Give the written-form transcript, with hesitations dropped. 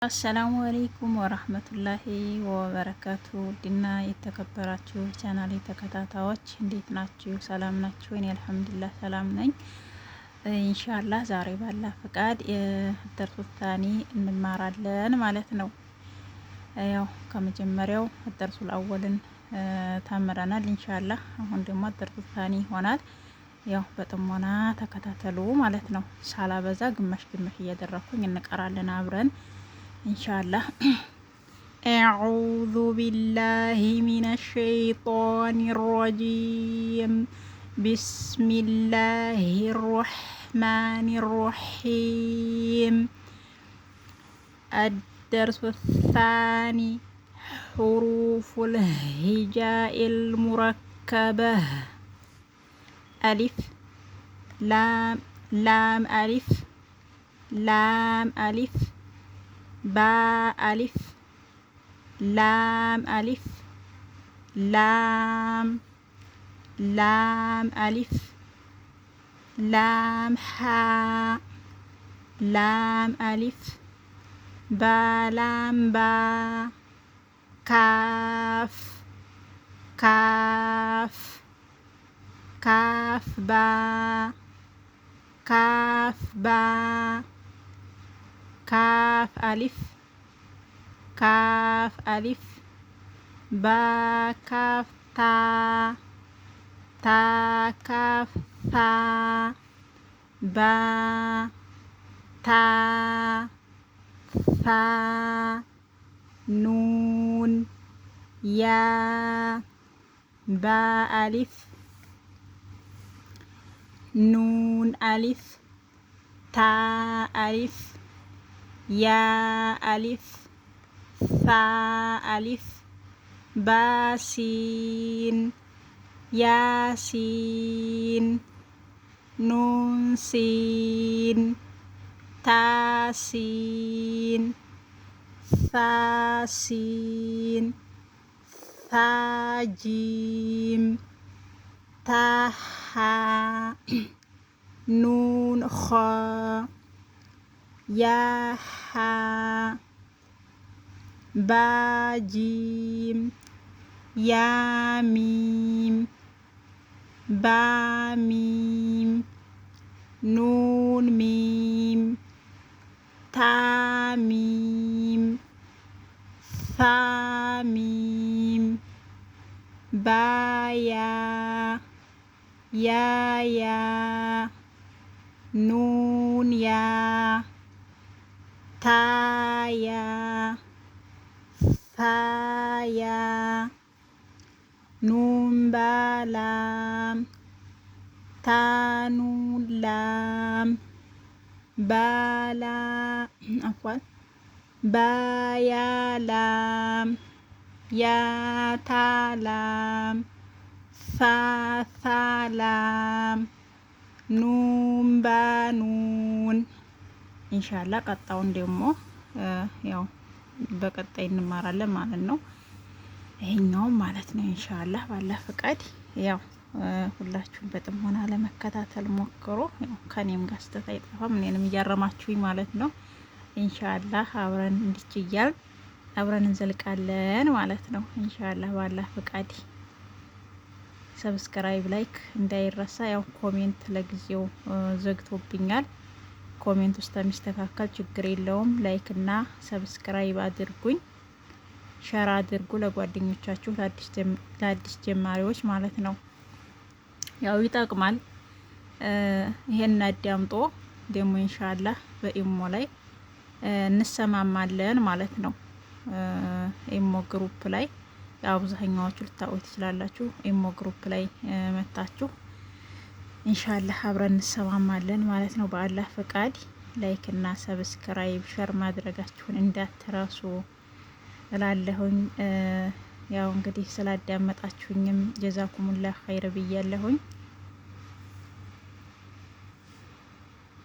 አሰላሙ አለይኩም ወራህመቱላሂ ወበረካቱ። ድና የተከበራችሁ ቻናሌ ተከታታዮች እንዴት ናችሁ? ሰላም ናችሁ? እኔ አልሐምዱሊላህ ሰላም ነኝ። ኢንሻአላህ ዛሬ ባላ ፍቃድ ደርሱል ታኒ እንማራለን ማለት ነው። ያው ከመጀመሪያው ደርሱል አወልን ተምረናል ኢንሻአላህ። አሁን ደግሞ ደርሱል ታኒ ይሆናል። ያው በጥሞና ተከታተሉ ማለት ነው። ሳላበዛ ግማሽ ግማሽ እያደረኩኝ እንቀራለን አብረን ኢንሻአላህ። አዑዙ ቢላሂ ሚነሽ ሸይጧኒር ረጂም ቢስሚላሂር ረህማኒር ረሂም አደርሱ ሳኒ ሑሩፉል ሂጃኢል ሙረከበህ አሊፍ ላም አሊፍ با ألف لام ألف لام ألف لام حاء لام ألف با لام با كاف با كاف ألف با كاف تا كاف ثا با تا ثا نون يا با ألف نون ألف تا ألف يا ألف ثا ألف باسين ياسين نون سين تاسين ثاسين ثاجيم تاها نون خا يا حا با جيم يا ميم با ميم نون ميم تا ميم ثا ميم با يا نون يا تا يا ثا يا نون با لام تا نون لام با لام عفوا با يا لام يا تا لام ثا لام نون با نون ኢንሻአላህ ቀጣውን ደግሞ ያው በቀጣይ እንማራለን ማለት ነው። ይሄኛው ማለት ነው ኢንሻአላህ ባላ ፍቃድ ያው ሁላችሁም በጥሞና ለመከታተል ሞክሩ። ያው ከኔም ጋር ስተት አይጠፋም እኔንም እያረማችሁኝ ማለት ነው። ኢንሻአላህ አብረን እንድትይያል አብረን እንዘልቃለን ማለት ነው። ኢንሻአላህ ባላ ፍቃድ ሰብስክራይብ ላይክ እንዳይረሳ። ያው ኮሜንት ለጊዜው ዘግቶብኛል። ኮሜንት ውስጥ የሚስተካከል ችግር የለውም። ላይክ እና ሰብስክራይብ አድርጉኝ፣ ሸር አድርጉ ለጓደኞቻችሁ ለአዲስ ጀማሪዎች ማለት ነው። ያው ይጠቅማል። ይሄን አዳምጦ ደግሞ ኢንሻአላህ በኢሞ ላይ እንሰማማለን ማለት ነው። ኢሞ ግሩፕ ላይ ያው አብዛኛዎቹ ልታውቁ ትችላላችሁ። ኢሞ ግሩፕ ላይ መታችሁ ኢንሻአላህ አብረን እንሰማማለን ማለት ነው። በአላህ ፈቃድ ላይክ እና ሰብስክራይብ ሸር ማድረጋችሁን እንዳትረሱ እላለሁኝ። ያው እንግዲህ ስላዳመጣችሁኝም ጀዛኩሙላህ ኸይር ብያለሁኝ።